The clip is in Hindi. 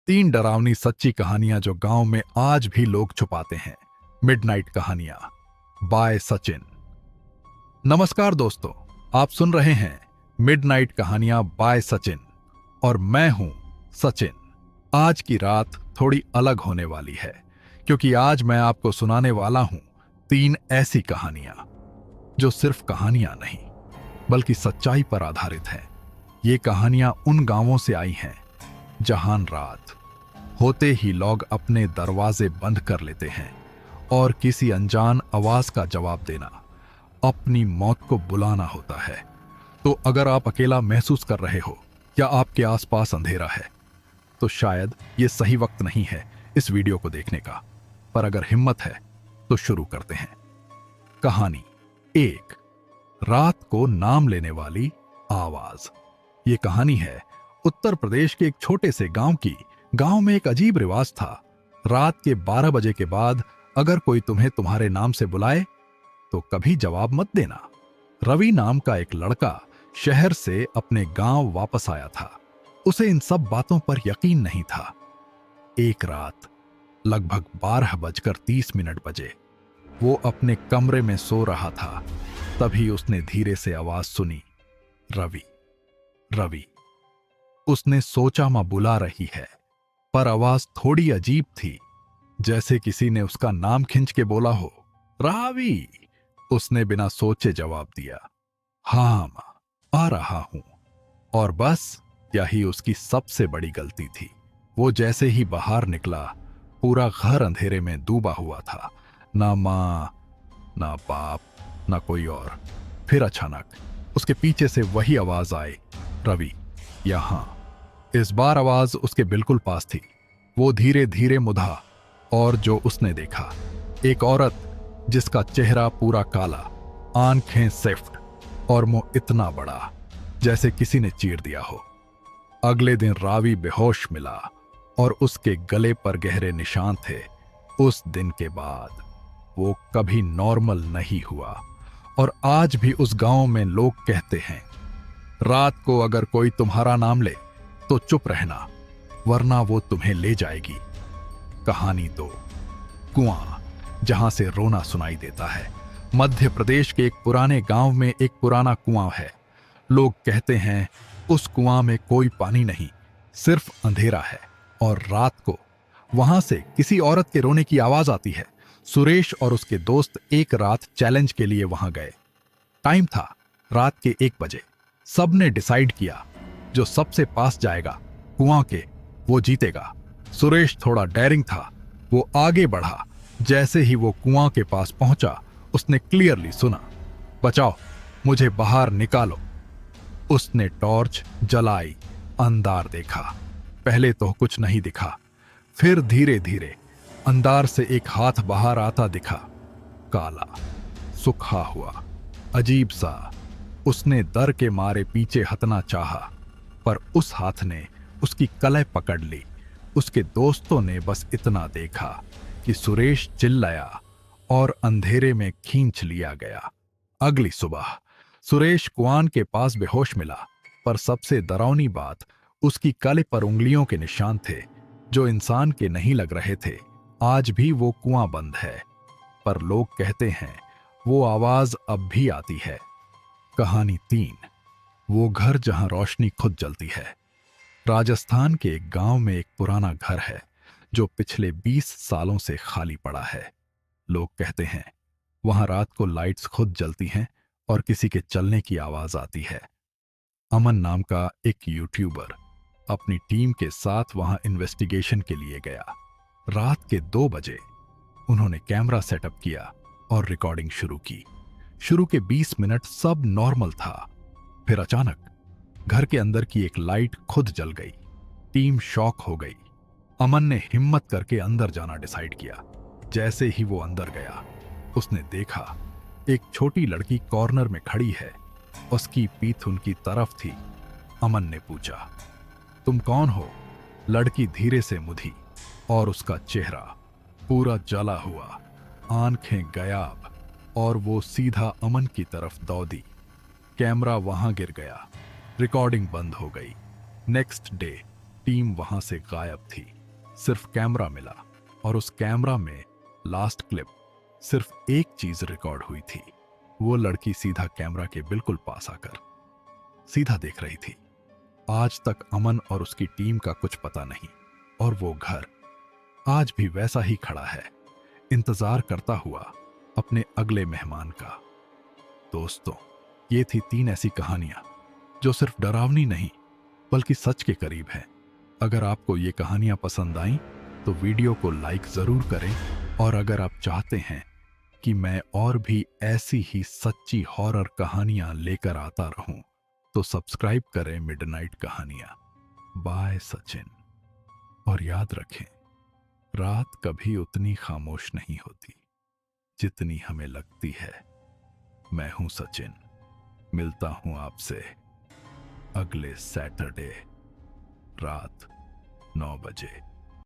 तीन डरावनी सच्ची कहानियां जो गांव में आज भी लोग छुपाते हैं। मिडनाइट कहानियां बाय सचिन। नमस्कार दोस्तों, आप सुन रहे हैं मिडनाइट कहानियां बाय सचिन और मैं हूं सचिन। आज की रात थोड़ी अलग होने वाली है क्योंकि आज मैं आपको सुनाने वाला हूं तीन ऐसी कहानियां जो सिर्फ कहानियां नहीं बल्कि सच्चाई पर आधारित हैं। ये कहानियां उन गांवों से आई हैं जहां रात होते ही लोग अपने दरवाजे बंद कर लेते हैं और किसी अनजान आवाज का जवाब देना अपनी मौत को बुलाना होता है। तो अगर आप अकेला महसूस कर रहे हो या आपके आसपास अंधेरा है तो शायद ये सही वक्त नहीं है इस वीडियो को देखने का। पर अगर हिम्मत है तो शुरू करते हैं। कहानी एक, रात को नाम लेने वाली आवाज। ये कहानी है उत्तर प्रदेश के एक छोटे से गांव की। गांव में एक अजीब रिवाज था। रात के 12 बजे के बाद अगर कोई तुम्हें तुम्हारे नाम से बुलाए तो कभी जवाब मत देना। रवि नाम का एक लड़का शहर से अपने गांव वापस आया था। उसे इन सब बातों पर यकीन नहीं था। एक रात लगभग 12:30 बजे वो अपने कमरे में सो रहा था। तभी उसने धीरे से आवाज सुनी, रवि रवि। उसने सोचा मां बुला रही है, पर आवाज थोड़ी अजीब थी, जैसे किसी ने उसका नाम खींच के बोला हो। रावी। उसने बिना सोचे जवाब दिया, हाँ मां, आ रहा हूं। और बस यही उसकी सबसे बड़ी गलती थी। वो जैसे ही बाहर निकला पूरा घर अंधेरे में डूबा हुआ था। ना मां, ना बाप, ना कोई और। फिर अचानक उसके पीछे से वही आवाज आई, रवि यहां। इस बार आवाज उसके बिल्कुल पास थी। वो धीरे धीरे मुड़ा और जो उसने देखा, एक औरत जिसका चेहरा पूरा काला, आंखें सिफ्ट और मुंह इतना बड़ा जैसे किसी ने चीर दिया हो। अगले दिन रावी बेहोश मिला और उसके गले पर गहरे निशान थे। उस दिन के बाद वो कभी नॉर्मल नहीं हुआ और आज भी उस गांव में लोग कहते हैं, रात को अगर कोई तुम्हारा नाम ले तो चुप रहना, वरना वो तुम्हें ले जाएगी। कहानी 2, कुआं जहां से रोना सुनाई देता है। मध्य प्रदेश के एक पुराने गांव में एक पुराना कुआं है। लोग कहते हैं उस कुआं में कोई पानी नहीं, सिर्फ अंधेरा है। और रात को वहां से किसी औरत के रोने की आवाज आती है। सुरेश और उसके दोस्त एक रात चैलेंज के लिए वहां गए। टाइम था रात के 1 बजे। सबने डिसाइड किया जो सबसे पास जाएगा कुआं के, वो जीतेगा। सुरेश थोड़ा डेयरिंग था। वो आगे बढ़ा। जैसे ही वो कुआं के पास पहुंचा उसने क्लियरली सुना, बचाओ, मुझे बाहर निकालो। उसने टॉर्च जलाई, अंदर देखा। पहले तो कुछ नहीं दिखा, फिर धीरे धीरे अंदर से एक हाथ बाहर आता दिखा, काला, सूखा हुआ, अजीब सा। उसने डर के मारे पीछे हटना चाहा, पर उस हाथ ने उसकी कलाई पकड़ ली। उसके दोस्तों ने बस इतना देखा कि सुरेश चिल्लाया और अंधेरे में खींच लिया गया। अगली सुबह सुरेश कुआं के पास बेहोश मिला, पर सबसे डरावनी बात, उसकी कलाई पर उंगलियों के निशान थे जो इंसान के नहीं लग रहे थे। आज भी वो कुआं बंद है, पर लोग कहते हैं वो आवाज अब भी आती है। कहानी 3, वो घर जहां रोशनी खुद जलती है। राजस्थान के एक गांव में एक पुराना घर है जो पिछले 20 सालों से खाली पड़ा है। लोग कहते हैं वहां रात को लाइट्स खुद जलती हैं और किसी के चलने की आवाज आती है। अमन नाम का एक यूट्यूबर अपनी टीम के साथ वहां इन्वेस्टिगेशन के लिए गया। रात के 2 बजे उन्होंने कैमरा सेटअप किया और रिकॉर्डिंग शुरू की। शुरू के 20 मिनट सब नॉर्मल था, फिर अचानक घर के अंदर की एक लाइट खुद जल गई। टीम शॉक हो गई। अमन ने हिम्मत करके अंदर जाना डिसाइड किया। जैसे ही वो अंदर गया उसने देखा एक छोटी लड़की कॉर्नर में खड़ी है। उसकी पीठ उनकी तरफ थी। अमन ने पूछा, तुम कौन हो? लड़की धीरे से मुधी और उसका चेहरा पूरा जला हुआ, आंखें गायब, और वो सीधा अमन की तरफ दौड़ी। कैमरा वहां गिर गया, रिकॉर्डिंग बंद हो गई। नेक्स्ट डे टीम वहां से गायब थी। सिर्फ कैमरा मिला और उस कैमरा में लास्ट क्लिप सिर्फ एक चीज रिकॉर्ड हुई थी। वो लड़की सीधा कैमरा के बिल्कुल पास आकर सीधा देख रही थी। आज तक अमन और उसकी टीम का कुछ पता नहीं, और वो घर आज भी वैसा ही खड़ा है, इंतजार करता हुआ अपने अगले मेहमान का। दोस्तों, ये थी 3 ऐसी कहानियां जो सिर्फ डरावनी नहीं बल्कि सच के करीब है। अगर आपको ये कहानियां पसंद आईं तो वीडियो को लाइक जरूर करें, और अगर आप चाहते हैं कि मैं और भी ऐसी ही सच्ची हॉरर कहानियां लेकर आता रहूं तो सब्सक्राइब करें मिडनाइट कहानियां बाय सचिन। और याद रखें, रात कभी उतनी खामोश नहीं होती जितनी हमें लगती है। मैं हूं सचिन, मिलता हूं आपसे अगले सैटरडे रात 9 बजे।